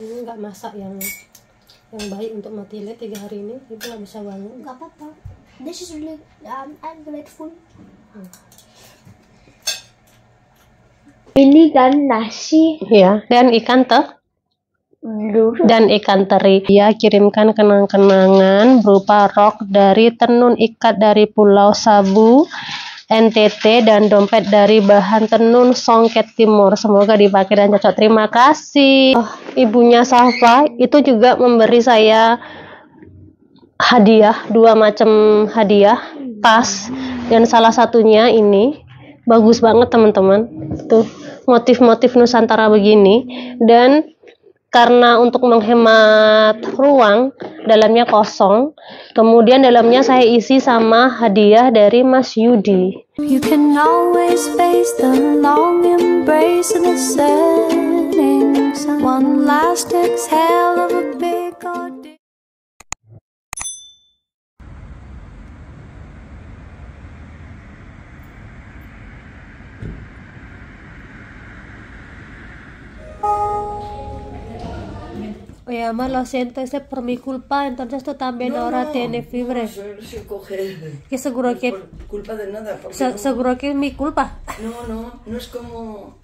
Ini nggak masak yang baik untuk Matilda 3 hari ini, ibu nggak bisa bangun. Nggak apa-apa. This is really I'm grateful. Ini kan nasi. Ya, dan ikan dan ikan teri. Dia kirimkan kenang-kenangan berupa rok dari tenun ikat dari Pulau Sabu, NTT, dan dompet dari bahan tenun Songket Timur. Semoga dipakai dan cocok. Terima kasih. Ibunya Safa itu juga memberi saya hadiah, 2 macam hadiah, tas, dan salah satunya ini bagus banget teman-teman. Tuh, motif-motif Nusantara begini, dan karena untuk menghemat ruang, dalamnya kosong. Kemudian dalamnya saya isi sama hadiah dari Mas Yudi. You can always face the long embrace of the setting sun. One last exhale of a big old day. Oye, mamá, lo siento, es por mi culpa, entonces tú también ahora tienes fiebre. Se coge. Que seguro que Por culpa de nada. Porque seguro que es mi culpa. no es como.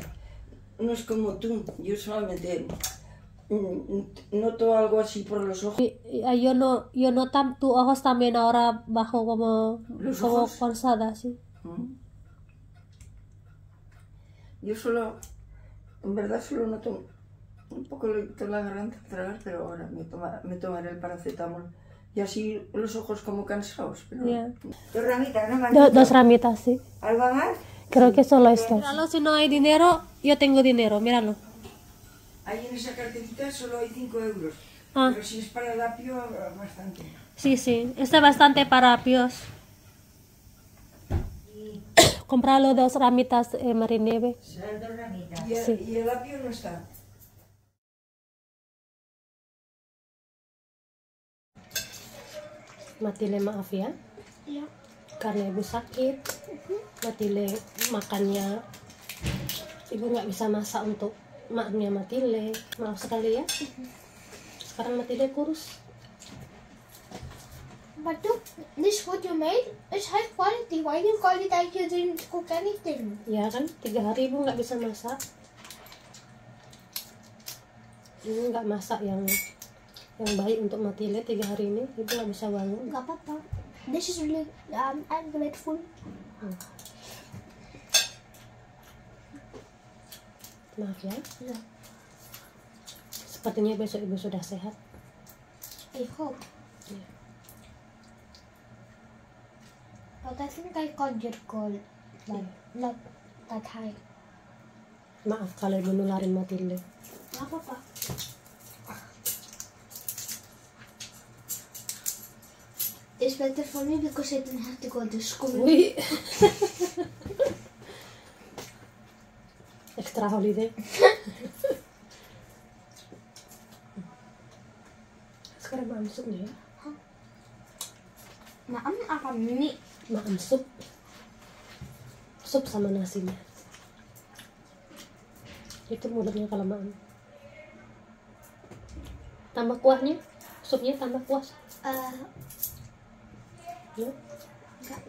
No es como tú. Yo solamente noto algo así por los ojos. Yo no tus ojos también ahora bajo como ojos? forzada, sí. Yo solo. En verdad solo noto un poco de la garganta al tragar, pero ahora me tomaré el paracetamol. Y así los ojos como cansados. Pero... Yeah. 2 ramitas, ¿no? 2 ramitas, sí. ¿Algo más? Creo que solo esto. Míralo, si no hay dinero, yo tengo dinero, míralo. Ahí en esa cartecita solo hay 5 euros. Ah. Pero si es para el apio, bastante. Sí, está es bastante para apios. Compralo 2 ramitas, Marineve. ¿Serán 2 ramitas? Sí. ¿Y el apio no está? Matilda, maaf ya. Ya. Karena ibu sakit, Matilda makannya ibu nggak bisa masak untuk maknya Matilda. Maaf sekali ya. Sekarang Matilda kurus. But look, this food you made is high quality. Why you call it like you didn't cook anything? Ya kan, 3 hari ibu nggak bisa masak. Ibu nggak masak yang baik untuk Matilda 3 hari ini, ibu nggak bisa bangun. Nggak apa-apa. This is really I'm grateful. Maaf ya. Ya. Sepertinya besok ibu sudah sehat. I hope. Ya. But I think I called your call. Like, not that high. Maaf kalau ibu nularin Matilda. Nggak apa-apa. It's better for me because I didn't have to go to school. Wih. Extra holiday. Sekarang makan supnya ya. Maam apa mie? Makan sup sama nasinya. Itu mulutnya kalau makan. Tambah kuahnya, supnya tambah kuah. Ya. Enggak.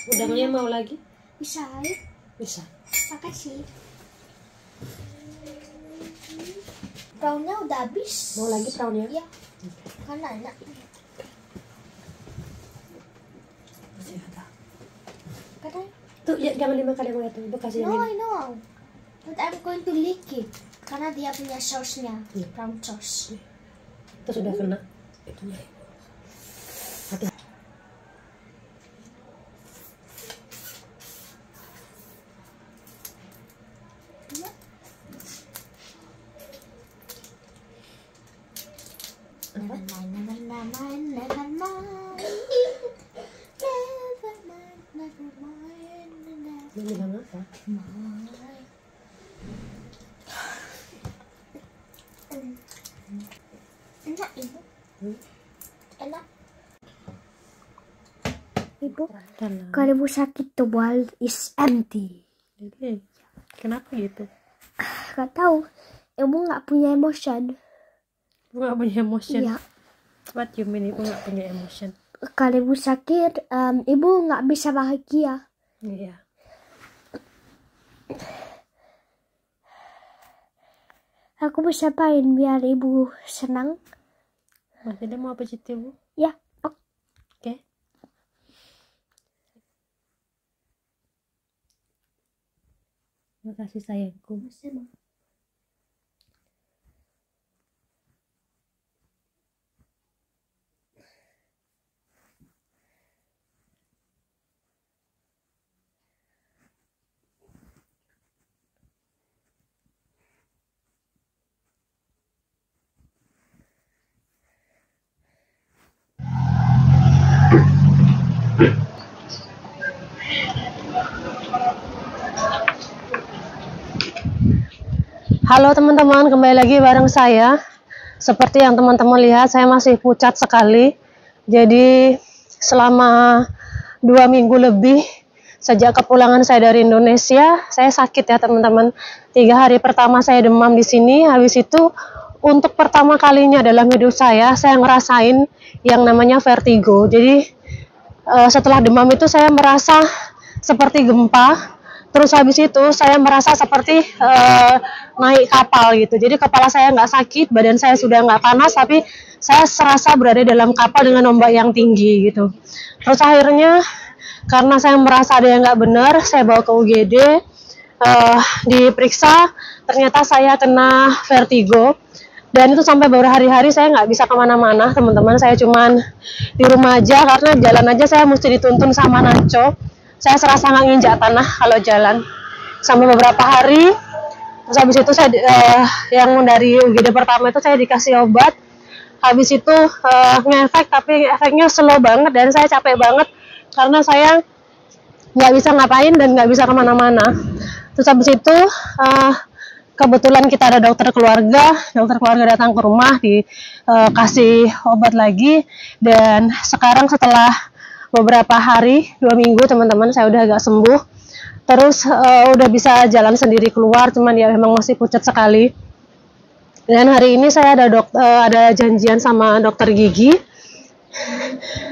Udangnya mau lagi? Bisa ya? Bisa. Makasih. Prawnnya udah habis. Mau lagi prawnnya? Iya. Karena enak. Masih ada. Katanya. Tuh, ya, jangan dimakan yang itu. Ibu kasih yang No, ini. I know. But I'm going to lick it. Karena dia punya sausnya. Iya. Prawn sauce. Itu sudah kena. Itunya. Hati. Iya. Dia bilang apa? Enak ibu. Enak. Ibu, kalau ibu sakit the world is empty. Jadi, kenapa gitu? Gak tahu. Ibu nggak punya emotion. Nggak punya emotion. Iya. What you mean ibu nggak punya emotion? Kalau ibu sakit, ibu nggak bisa bahagia. Iya. Aku bisa apain biar ibu senang? Mas Dede mau apa cerita ibu? Ya. Oke. Terima kasih sayangku. Halo teman-teman, kembali lagi bareng saya. Seperti yang teman-teman lihat, saya masih pucat sekali. Jadi selama 2 minggu lebih sejak kepulangan saya dari Indonesia, saya sakit ya teman-teman. 3 hari pertama saya demam di sini. Habis itu untuk pertama kalinya dalam hidup saya ngerasain yang namanya vertigo. Jadi setelah demam itu saya merasa seperti gempa. Terus habis itu saya merasa seperti naik kapal gitu. Jadi kepala saya nggak sakit, badan saya sudah nggak panas, tapi saya serasa berada dalam kapal dengan ombak yang tinggi gitu. Terus akhirnya karena saya merasa ada yang nggak benar, saya bawa ke UGD, diperiksa, ternyata saya kena vertigo. Dan itu sampai beberapa hari-hari saya nggak bisa kemana-mana teman-teman. Saya cuman di rumah aja, karena jalan aja saya mesti dituntun sama Nacho. Saya serasa nggak nginjak tanah kalau jalan sampai beberapa hari. Terus habis itu saya yang dari UGD pertama itu saya dikasih obat. Habis itu ngefek, tapi efeknya slow banget dan saya capek banget karena saya nggak bisa ngapain dan nggak bisa kemana-mana. Terus habis itu kebetulan kita ada dokter keluarga datang ke rumah, dikasih obat lagi, dan sekarang setelah beberapa hari, 2 minggu teman-teman, saya udah agak sembuh. Terus udah bisa jalan sendiri keluar, cuman ya memang masih pucat sekali. Dan hari ini saya ada janjian sama dokter gigi.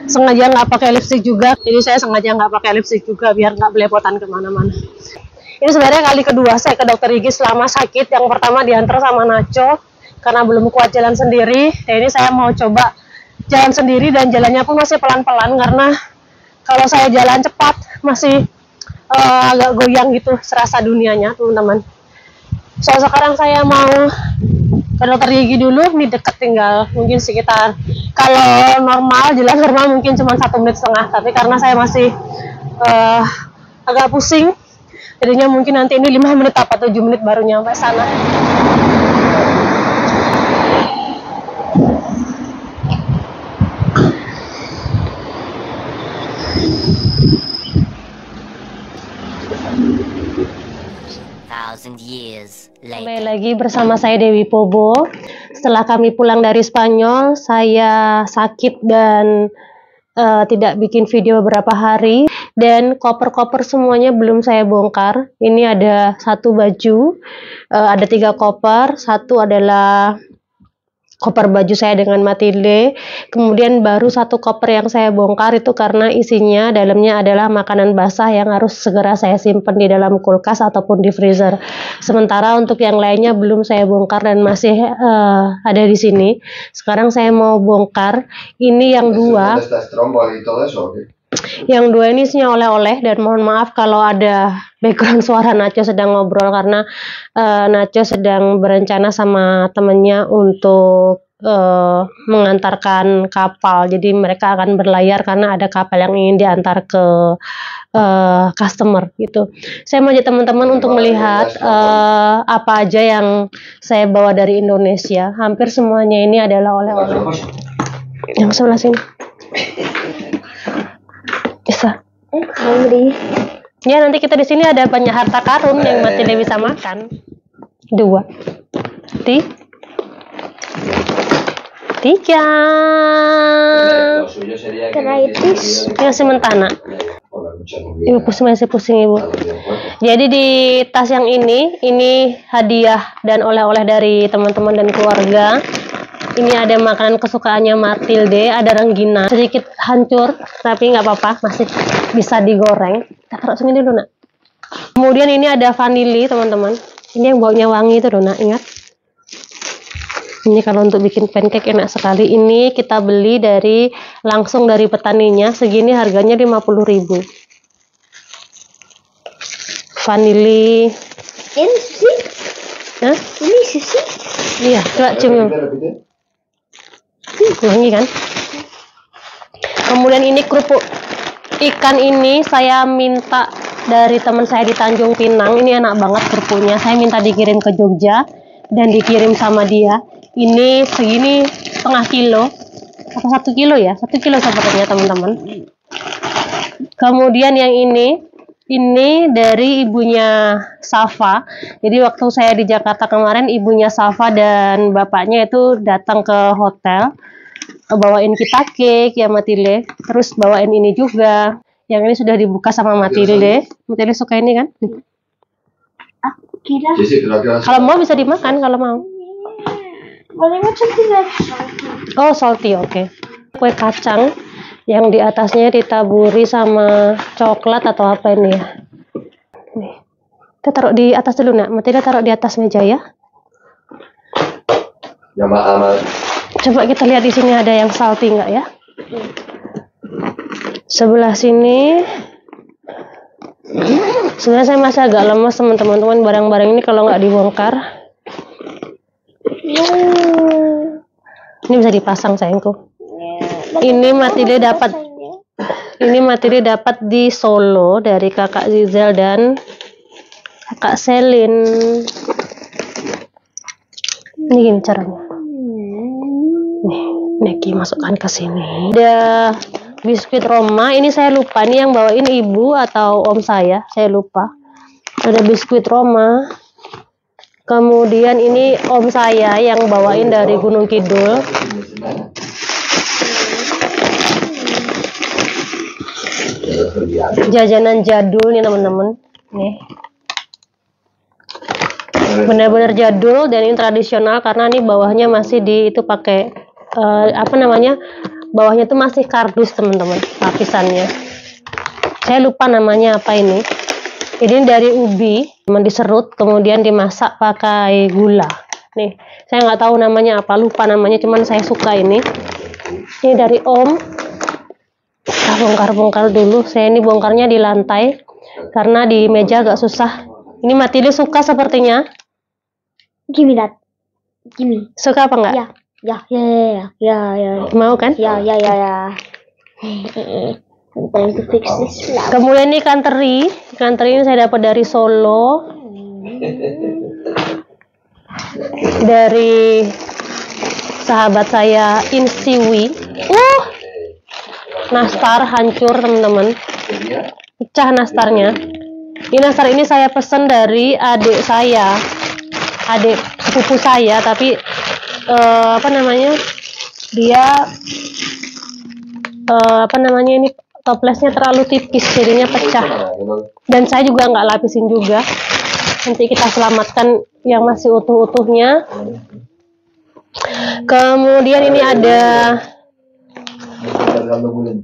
Sengaja nggak pakai lipstick juga, jadi saya sengaja nggak pakai lipstick juga biar nggak belepotan kemana-mana. Ini sebenarnya kali kedua saya ke dokter gigi selama sakit. Yang pertama diantar sama Nacho karena belum kuat jalan sendiri. Dan ini saya mau coba jalan sendiri, dan jalannya pun masih pelan-pelan karena kalau saya jalan cepat masih agak goyang gitu serasa dunianya teman-teman. So sekarang saya mau ke dokter gigi dulu, ini deket, tinggal mungkin sekitar, kalau normal jalan normal mungkin cuma 1,5 menit, tapi karena saya masih agak pusing, jadinya mungkin nanti ini 5 menit apa 7 menit baru nyampe sana. Kembali lagi bersama saya Dewi Pobo. Setelah kami pulang dari Spanyol, saya sakit dan tidak bikin video beberapa hari, dan koper-koper semuanya belum saya bongkar. Ini ada 1 baju, ada 3 koper, 1 adalah koper baju saya dengan Matilde, kemudian baru 1 koper yang saya bongkar itu karena isinya dalamnya adalah makanan basah yang harus segera saya simpan di dalam kulkas ataupun di freezer. Sementara untuk yang lainnya belum saya bongkar dan masih ada di sini. Sekarang saya mau bongkar ini yang 2. Yang 2 ini isinya oleh-oleh, dan mohon maaf kalau ada background suara Nacho sedang ngobrol karena Nacho sedang berencana sama temennya untuk mengantarkan kapal. Jadi mereka akan berlayar karena ada kapal yang ingin diantar ke customer gitu. Saya mau ajak teman-teman untuk melihat apa aja yang saya bawa dari Indonesia. Hampir semuanya ini adalah oleh-oleh. Yang sebelah sini. Bisa. Ya, nanti kita di sini ada banyak harta karun yang Matilde bisa makan. 2, 3. Kenaitis. Ini sementara. Ibu masih pusing ibu. Jadi di tas yang ini hadiah dan oleh-oleh dari teman-teman dan keluarga. Ini ada makanan kesukaannya Matilde, ada rengginang. Sedikit hancur, tapi nggak apa-apa, masih bisa digoreng. Kita taruh sini dulu, nak. Kemudian ini ada vanili, teman-teman. Ini yang baunya wangi itu, nak, ingat. Ini kalau untuk bikin pancake enak sekali. Ini kita beli langsung dari petaninya. Segini harganya 50.000. Vanili. Ini sushi? Hah? Ini sushi? Iya, coba cium. Wangi kan? Kemudian ini kerupuk ikan ini saya minta dari teman saya di Tanjung Pinang. Ini enak banget kerupuknya. Saya minta dikirim ke Jogja dan dikirim sama dia. Ini segini setengah kilo atau 1 kilo ya, 1 kilo sepertinya teman-teman. Kemudian yang ini dari ibunya Safa. Jadi waktu saya di Jakarta kemarin, ibunya Safa dan bapaknya itu datang ke hotel, bawain kita cake ya Matilde, terus bawain ini juga. Yang ini sudah dibuka sama Matilde. Matilde suka ini kan? Nih. Aku kira. Kalau mau bisa dimakan kalau mau. Boleh something like salty. Oh, salty, oke. Kue kacang yang di atasnya ditaburi sama coklat atau apa ini ya. Nih. Kita taruh di atas dulu, nak. Matilda taruh di atas meja ya. Ya, Mak. Coba kita lihat di sini ada yang salty nggak ya? Sebelah sini. Sebenarnya saya masih agak lemas, teman-teman. Barang-barang ini kalau nggak dibongkar. Ini bisa dipasang, sayangku. Ini Matilde dapat di Solo dari kakak Zizel dan kakak Selin. Ini gini caranya. Nih, Neki masukkan ke sini. Ada biskuit Roma. Ini saya lupa, ini yang bawain ibu atau om saya lupa. Ada biskuit Roma. Kemudian ini om saya yang bawain dari Gunung Kidul. Jajanan jadul nih teman-teman. Nih. Benar-benar jadul dan ini tradisional karena ini bawahnya masih itu pakai bawahnya tuh masih kardus teman-teman, lapisannya. Saya lupa namanya apa ini. Ini dari ubi, diserut, kemudian dimasak pakai gula. Nih, saya nggak tahu namanya apa, lupa namanya, cuman saya suka ini. Ini dari Om. Kita bongkar-bongkar dulu. Saya ini bongkarnya di lantai, karena di meja agak susah. Ini Matilde suka sepertinya. Give me that. Give me. Suka apa nggak? Ya. Mau kan? Ya. I'm trying to fix this flower. Kemudian ini ikan teri. Ikan teri ini saya dapat dari Solo. Dari sahabat saya Insiwi. Nastar hancur teman-teman. Pecah nastarnya. Ini nastar ini saya pesan dari adik sepupu saya, tapi ini toplesnya terlalu tipis jadinya pecah, dan saya juga nggak lapisin juga. Nanti kita selamatkan yang masih utuh-utuhnya. Kemudian ini ada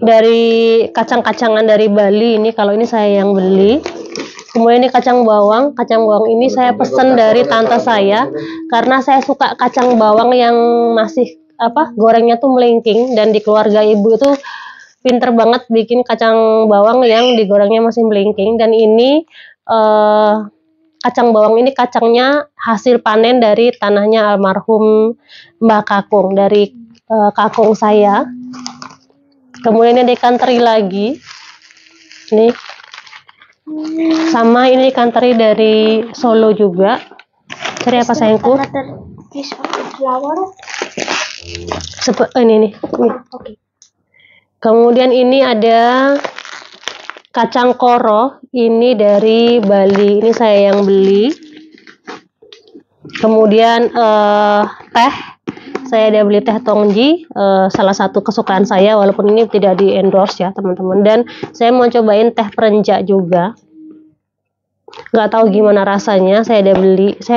dari kacang-kacangan dari Bali. Ini kalau ini saya yang beli. Kemudian ini kacang bawang ini saya pesan dari tante saya karena saya suka kacang bawang yang masih gorengnya tuh melengking, dan di keluarga ibu itu pinter banget bikin kacang bawang yang digorengnya masih melengking. Dan ini kacang bawang ini kacangnya hasil panen dari tanahnya almarhum Mbak Kakung, dari kakung saya. Kemudian ini ikan teri lagi. Nih. Sama ini ikan teri dari Solo juga. Teri apa sayangku? This flower. Ini nih. Okay. Kemudian ini ada kacang koro, ini dari Bali, ini saya yang beli. Kemudian teh, saya ada beli teh Tongji, salah satu kesukaan saya, walaupun ini tidak di endorse ya teman-teman. Dan saya mau cobain teh perenjak juga, nggak tahu gimana rasanya. Saya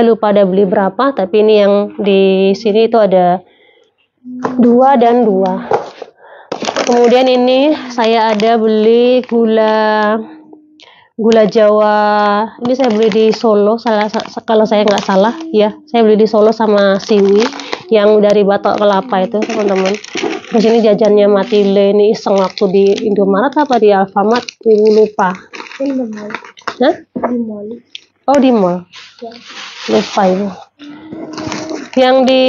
lupa ada beli berapa, tapi ini yang di sini itu ada 2 dan 2. Kemudian ini saya ada beli gula Jawa. Ini saya beli di Solo, kalau saya nggak salah ya. Saya beli di Solo sama Siwi yang dari Batok Kelapa itu, teman-teman. Terus ini jajannya Matile, ini iseng waktu di Indomaret apa di Alfamart, ibu lupa. Di mall. Hah? Di mall. Oh, di mall. Ya. Lupa ibu. Yang di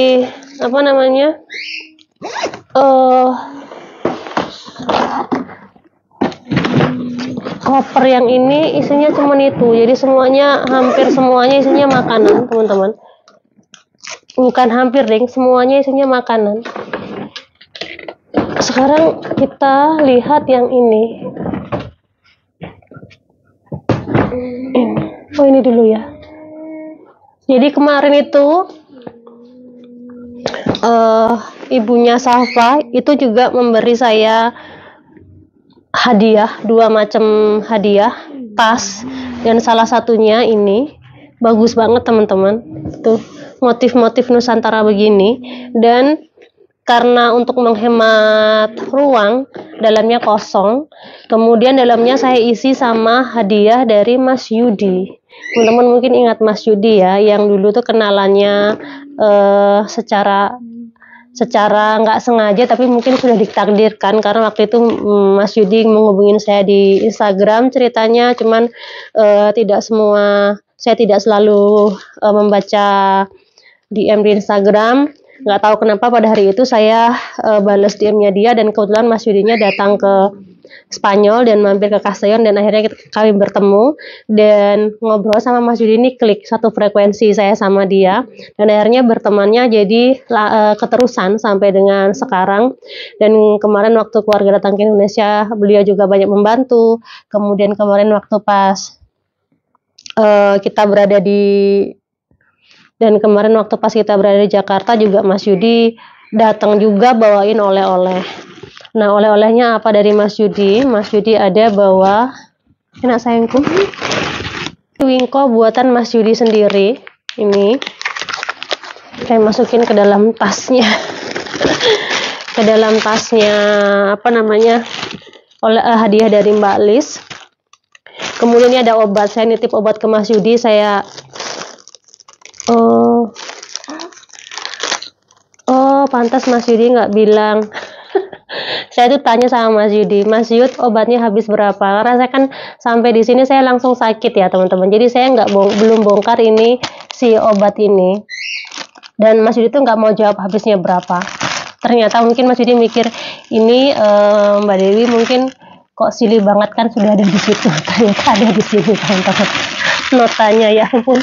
apa namanya? Koper yang ini isinya cuma itu, jadi hampir semuanya isinya makanan, teman-teman. Bukan hampir ding, semuanya isinya makanan. Sekarang kita lihat yang ini. Oh, ini dulu ya. Jadi kemarin itu ibunya Safa itu juga memberi saya hadiah, 2 macam hadiah, tas, dan salah satunya ini bagus banget, teman-teman. Tuh, motif-motif Nusantara begini, dan karena untuk menghemat ruang, dalamnya kosong. Kemudian dalamnya saya isi sama hadiah dari Mas Yudi. Teman-teman mungkin ingat Mas Yudi ya, yang dulu tuh kenalannya secara nggak sengaja, tapi mungkin sudah ditakdirkan karena waktu itu Mas Yudi menghubungin saya di Instagram ceritanya, cuman saya tidak selalu membaca DM di Instagram. Nggak tahu kenapa pada hari itu saya balas DM-nya dia, dan kebetulan Mas Yudinya datang ke Spanyol dan mampir ke Castellon, dan akhirnya kami bertemu dan ngobrol sama Mas Yudi. Ini klik satu frekuensi saya sama dia, dan akhirnya bertemannya jadi keterusan sampai dengan sekarang. Dan kemarin waktu keluarga datang ke Indonesia, beliau juga banyak membantu. Kemudian kemarin waktu pas kita berada di Jakarta juga Mas Yudi datang juga bawain oleh-oleh. Nah, oleh-olehnya apa dari Mas Yudi? Mas Yudi ada bawa, enak sayangku, wingko buatan Mas Yudi sendiri. Ini saya masukin ke dalam tasnya. Ke dalam tasnya apa namanya? Hadiah dari Mbak Lis. Kemudian ini ada obat, saya nitip obat ke Mas Yudi. Saya pantas Mas Yudi nggak bilang. Saya tuh tanya sama Mas Yudi, Mas Yud, obatnya habis berapa? Karena saya kan sampai di sini saya langsung sakit ya, teman-teman. Jadi saya belum bongkar ini si obat ini. Dan Mas Yudi tuh nggak mau jawab habisnya berapa. Ternyata mungkin Mas Yudi mikir ini Mbak Dewi mungkin kok silih banget kan sudah ada di situ. Ternyata ada di sini, teman-teman. Notanya, ya ampun.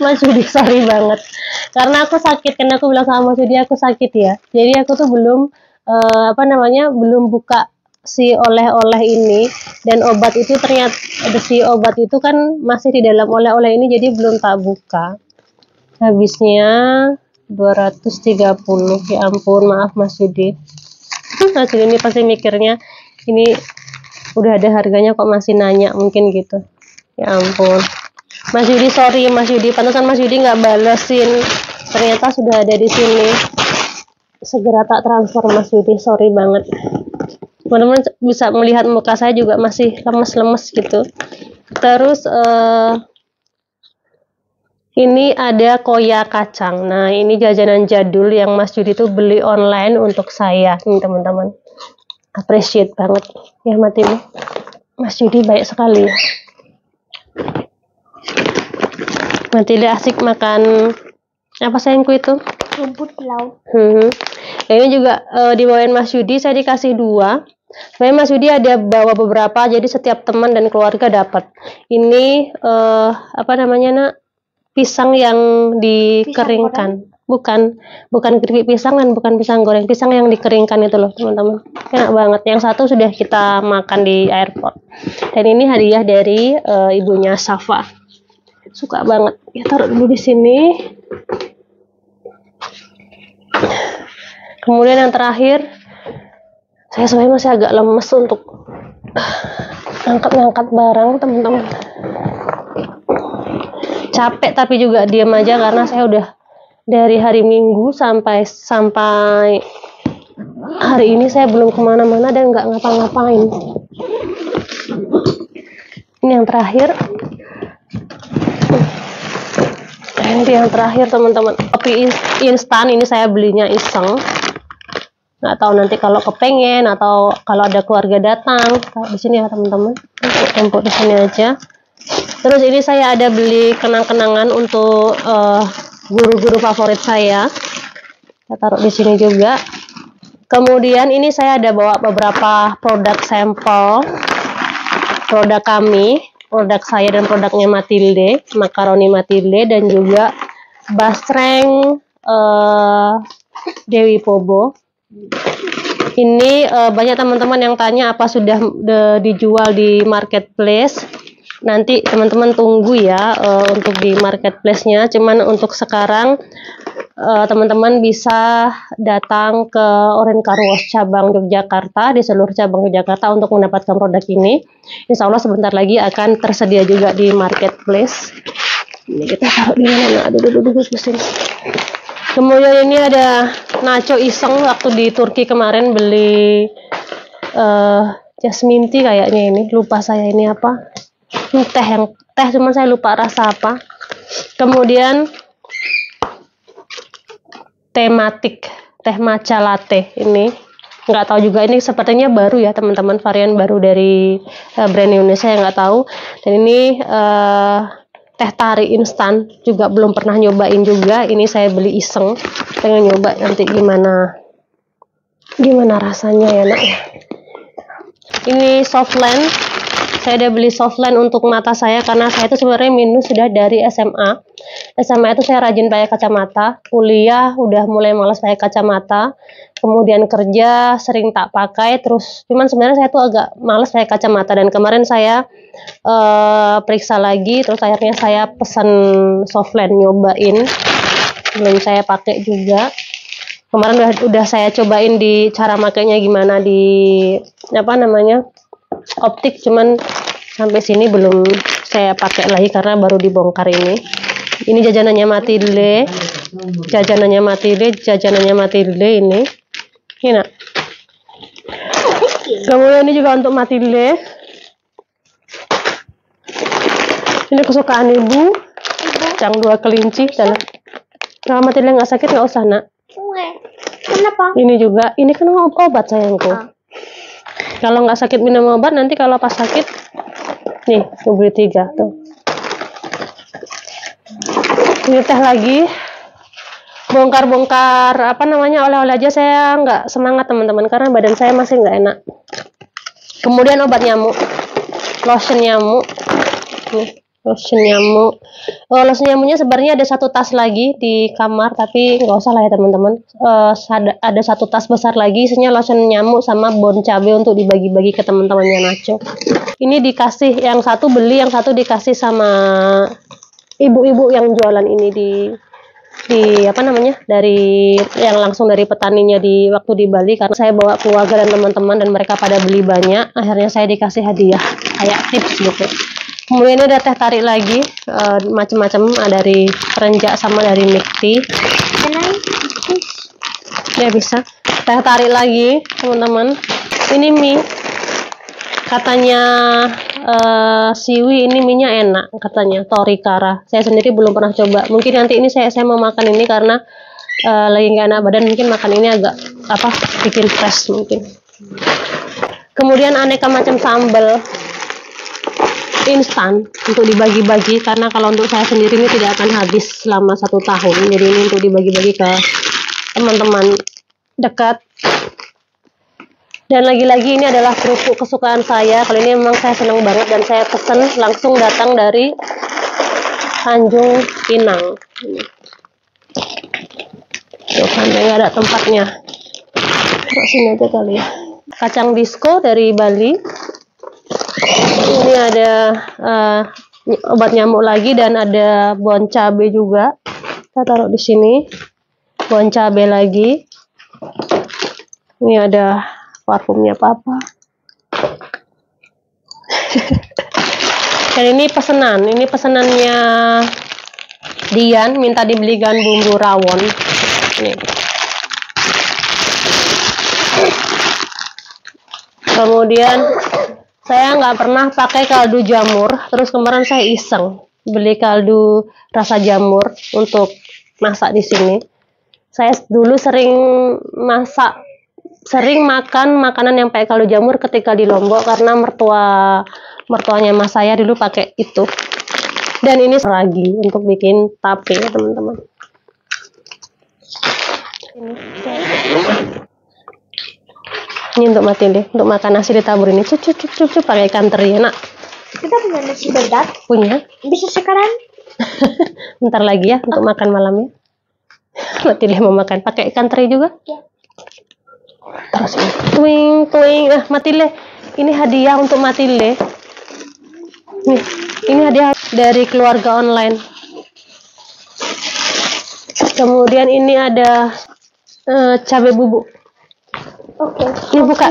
Mas Yudi, sorry banget. Karena aku sakit, karena aku bilang sama Mas Yudi aku sakit ya. Jadi aku tuh belum belum buka si oleh-oleh ini, dan obat itu ternyata si obat itu kan masih di dalam oleh-oleh ini, jadi belum tak buka. Habisnya 230. Ya ampun, maaf Mas Yudi. Mas Yudi ini pasti mikirnya ini udah ada harganya kok masih nanya, mungkin gitu. Ya ampun. Mas Yudi, sorry Mas Yudi, pantesan Mas Yudi nggak balesin. Ternyata sudah ada di sini. Segera tak transfer Mas Yudi, sorry banget. Teman-teman bisa melihat muka saya juga masih lemes-lemes gitu. Terus ini ada koya kacang. Nah, ini jajanan jadul yang Mas Yudi tuh beli online untuk saya, nih teman-teman. Appreciate banget ya Matile. Mas Yudi baik sekali ya. Matile asik makan apa sayangku itu? Rumput laut. Ini juga dibawain Mas Yudi, saya dikasih 2. Sebenarnya Mas Yudi ada bawa beberapa, jadi setiap teman dan keluarga dapat. Ini apa namanya nak? Pisang yang dikeringkan. Bukan keripik pisang dan bukan pisang goreng, pisang yang dikeringkan itu loh teman-teman. Enak banget. Yang satu sudah kita makan di airport. Dan ini hadiah dari ibunya Safa. Suka banget. Ya taruh dulu di sini. Kemudian yang terakhir, saya sebenarnya masih agak lemes untuk ngangkat barang, teman-teman. Capek tapi juga diam aja karena saya udah dari hari Minggu sampai hari ini saya belum kemana-mana dan nggak ngapa-ngapain. Ini yang terakhir. Ini yang terakhir teman-teman. Kopi instan ini saya belinya iseng. Nggak tahu nanti kalau kepengen atau kalau ada keluarga datang. Di sini ya teman-teman. Tempuk di sini aja. Terus ini saya ada beli kenang-kenangan untuk guru-guru favorit saya. Saya taruh di sini juga. Kemudian ini saya ada bawa beberapa produk sampel produk kami, produk saya dan produknya Matilde, makaroni Matilde dan juga basreng Dewi Pobo. Ini banyak teman-teman yang tanya apa sudah dijual di marketplace. Nanti teman-teman tunggu ya untuk di marketplace-nya. Cuman untuk sekarang teman-teman bisa datang ke Orange Car Wash cabang Yogyakarta, di seluruh cabang Yogyakarta untuk mendapatkan produk ini. Insya Allah sebentar lagi akan tersedia juga di marketplace. Ini kita taruh di mana? Aduh, pusing. Kemudian ini ada nacho iseng waktu di Turki kemarin beli jasmine tea kayaknya ini. Lupa saya ini apa. Ini teh cuman saya lupa rasa apa. Kemudian teh matcha latte ini nggak tahu juga, ini sepertinya baru ya teman-teman, varian baru dari brand Indonesia yang nggak tahu. Dan ini teh tarik instan juga belum pernah nyobain juga, ini saya beli iseng pengen nyoba nanti gimana rasanya ya nak. Ini Softland, saya udah beli Softland untuk mata saya karena saya itu sebenarnya minus sudah dari SMA itu saya rajin pakai kacamata. Kuliah udah mulai malas pakai kacamata, kemudian kerja sering tak pakai terus. Cuman sebenarnya saya tuh agak malas pakai kacamata dan kemarin saya periksa lagi, terus akhirnya saya pesan Softland nyobain, belum saya pakai juga. Kemarin udah saya cobain di cara makainya gimana di optik, cuman sampai sini belum saya pakai lagi karena baru dibongkar ini. Ini jajanannya Matilde ini. Ini nak. Kemudian ini juga untuk Matilde. Ini kesukaan ibu. Cang 2 kelinci. Kalau Matilde nggak sakit nggak usah nak. Kenapa? Ini juga. Ini kan obat sayangku. Kalau nggak sakit minum obat, nanti kalau pas sakit, nih, beli 3 tuh. Ini teh lagi, bongkar oleh-oleh aja saya nggak semangat teman-teman karena badan saya masih nggak enak. Kemudian obat nyamuk, lotion nyamuk, nih, lotion nyamuk. Lotion nyamuknya sebenarnya ada 1 tas lagi di kamar, tapi nggak usah lah ya teman-teman. Ada 1 tas besar lagi isinya lotion nyamuk sama bon cabe untuk dibagi-bagi ke teman-temannya Nacho. Ini dikasih, yang satu beli, yang satu dikasih sama ibu-ibu yang jualan ini dari yang langsung dari petaninya di waktu di Bali, karena saya bawa keluarga dan teman-teman dan mereka pada beli banyak, akhirnya saya dikasih hadiah kayak tips gitu. Kemudian ini ada teh tarik lagi, macam-macam, dari Renjak sama dari Mikti. Ya bisa. Teh tarik lagi teman-teman. Ini mie, katanya siwi ini minyak enak katanya, Torikara. Saya sendiri belum pernah coba. Mungkin nanti ini saya mau makan ini karena lagi nggak enak badan, mungkin makan ini agak bikin fresh mungkin. Kemudian aneka macam sambal instan untuk dibagi-bagi, karena kalau untuk saya sendiri ini tidak akan habis selama 1 tahun, jadi ini untuk dibagi-bagi ke teman-teman dekat. Dan lagi-lagi ini adalah kerupuk kesukaan saya. Kali ini memang saya senang banget dan saya pesan langsung datang dari Tanjung Pinang. Tuh, sampai nggak ada tempatnya. Taruh sini aja kali ya. Kacang disco dari Bali. Ini ada obat nyamuk lagi dan ada bon cabe juga. Kita taruh di sini. Bon cabe lagi. Ini ada parfumnya papa. Dan ini pesanannya Dian, minta dibelikan bumbu rawon. Nih. Kemudian saya nggak pernah pakai kaldu jamur, terus kemarin saya iseng beli kaldu rasa jamur untuk masak di sini. Saya dulu sering makan makanan yang pakai kaldu jamur ketika di Lombok karena mertuanya mas saya dulu pakai itu. Dan ini lagi untuk bikin tape ya teman-teman. Ini untuk Matilde, untuk makan nasi ditabur ini cup pakai ikan teri enak. Kita punya nasi bedak. Punya? Bisa sekarang? Bentar lagi ya untuk makan malamnya. Matilde mau makan pakai ikan teri juga? Ya. Terus ini twing. Matilde, ini hadiah untuk Matilde. Nih, ini hadiah dari keluarga online. Kemudian ini ada cabai bubuk. Oke. Ini buka.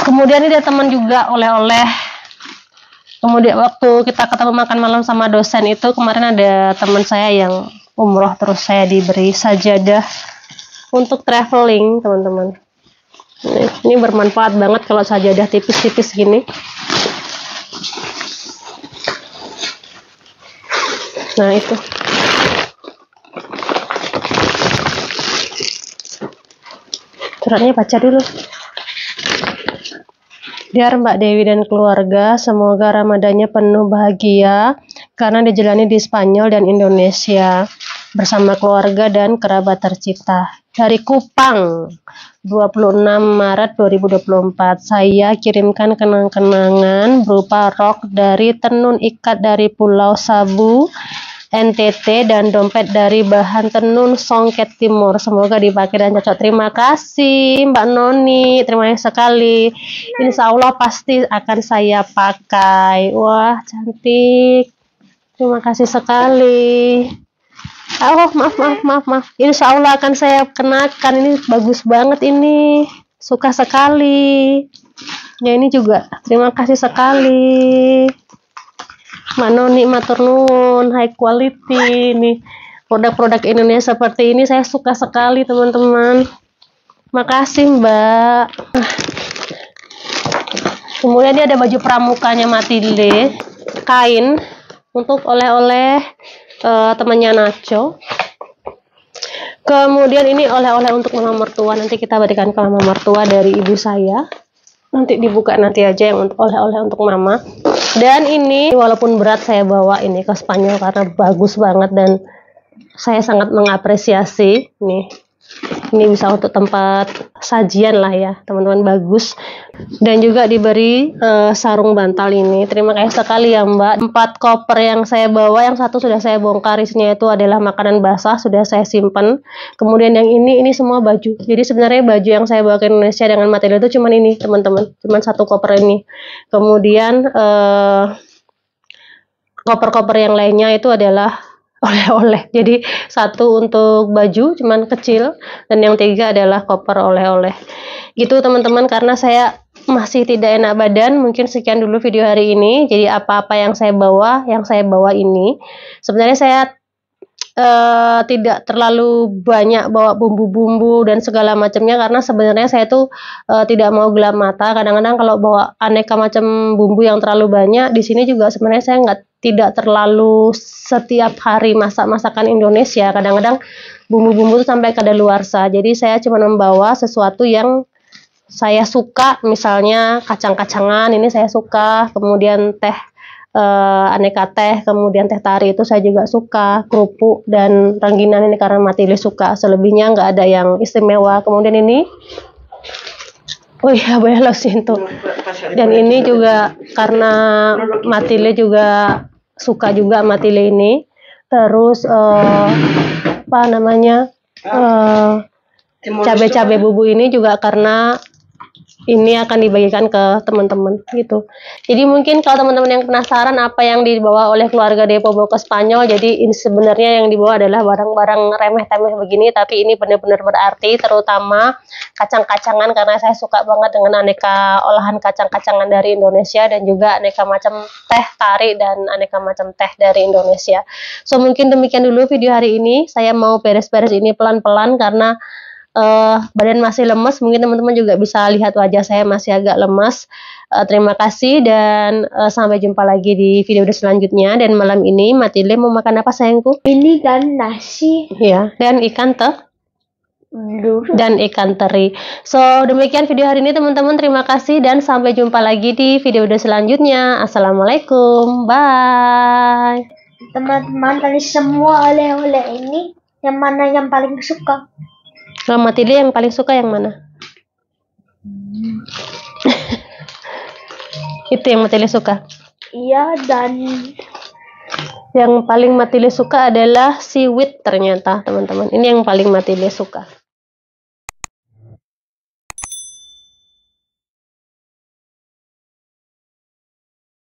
Kemudian ini ada teman juga oleh-oleh. Kemudian waktu kita ketemu makan malam sama dosen itu kemarin ada teman saya yang umroh, terus saya diberi sajadah untuk traveling teman-teman. Ini bermanfaat banget kalau sajadah tipis-tipis gini. Nah itu. Suratnya baca dulu. Biar Mbak Dewi dan keluarga, semoga Ramadannya penuh bahagia karena dijalani di Spanyol dan Indonesia bersama keluarga dan kerabat tercinta. Dari Kupang, 26 Maret 2024, saya kirimkan kenang-kenangan berupa rok dari tenun ikat dari Pulau Sabu, NTT, dan dompet dari bahan tenun Songket Timur. Semoga dipakai dan cocok. Terima kasih Mbak Noni, terima kasih sekali. Insya Allah pasti akan saya pakai. Wah, cantik. Terima kasih sekali. Oh, maaf. Insya Allah akan saya kenakan. Ini bagus banget ini. Suka sekali. Ya ini juga. Terima kasih sekali. Mbak Noni matur nuwun, high quality nih. Produk-produk Indonesia seperti ini saya suka sekali teman-teman. Makasih Mbak. Kemudian ini ada baju pramukanya Matilde, kain untuk oleh-oleh temannya Nacho. Kemudian ini oleh-oleh untuk mama mertua, nanti kita berikan ke mama mertua dari ibu saya. Nanti dibuka nanti aja yang untuk oleh-oleh untuk mama. Dan ini walaupun berat saya bawa ini ke Spanyol karena bagus banget dan saya sangat mengapresiasi nih. Ini bisa untuk tempat sajian lah ya teman-teman, bagus. Dan juga diberi sarung bantal ini. Terima kasih sekali ya Mbak. 4 koper yang saya bawa, yang satu sudah saya bongkar, isinya itu adalah makanan basah, sudah saya simpan. Kemudian yang ini semua baju. Jadi sebenarnya baju yang saya bawa ke Indonesia dengan material itu cuman ini teman-teman, cuman 1 koper ini. Kemudian koper-koper yang lainnya itu adalah oleh-oleh. Jadi 1 untuk baju cuman kecil dan yang 3 adalah koper oleh-oleh. Gitu teman-teman, karena saya masih tidak enak badan, mungkin sekian dulu video hari ini. Jadi apa-apa yang saya bawa ini. Sebenarnya saya tidak terlalu banyak bawa bumbu-bumbu dan segala macamnya karena sebenarnya saya tuh tidak mau gelap mata. Kadang-kadang kalau bawa aneka macam bumbu yang terlalu banyak, di sini juga sebenarnya saya tidak terlalu setiap hari masak masakan Indonesia. Kadang-kadang bumbu-bumbu itu sampai kadaluarsa. Jadi saya cuma membawa sesuatu yang saya suka, misalnya kacang-kacangan ini saya suka, kemudian teh aneka teh, kemudian teh tari itu saya juga suka, kerupuk dan rengginang ini karena Matilde suka. Selebihnya nggak ada yang istimewa. Kemudian ini, oh iya boleh losin tuh. Dan ini juga karena Matilde juga suka juga Matilde ini. Terus apa namanya, cabai-cabai bumbu ini juga karena ini akan dibagikan ke teman-teman gitu. Jadi mungkin kalau teman-teman yang penasaran apa yang dibawa oleh keluarga Depo ke Spanyol, jadi ini sebenarnya yang dibawa adalah barang-barang remeh-temeh begini, tapi ini benar-benar berarti, terutama kacang-kacangan karena saya suka banget dengan aneka olahan kacang-kacangan dari Indonesia dan juga aneka macam teh tarik dan aneka macam teh dari Indonesia. So mungkin demikian dulu video hari ini. Saya mau beres-beres ini pelan-pelan karena badan masih lemes, mungkin teman-teman juga bisa lihat wajah saya masih agak lemas. Terima kasih dan sampai jumpa lagi di video selanjutnya. Dan malam ini Matilde mau makan apa sayangku? Ini kan nasi. Ya, dan ikan dan ikan teri. So, demikian video hari ini teman-teman. Terima kasih dan sampai jumpa lagi di video selanjutnya. Assalamualaikum. Bye. Teman-teman, dari semua oleh-oleh ini, yang mana yang paling suka? Kalau Matilde yang paling suka yang mana? Itu yang Matilde suka. Iya, dan Yang paling Matilde suka adalah seaweed ternyata, teman-teman. Ini yang paling Matilde suka.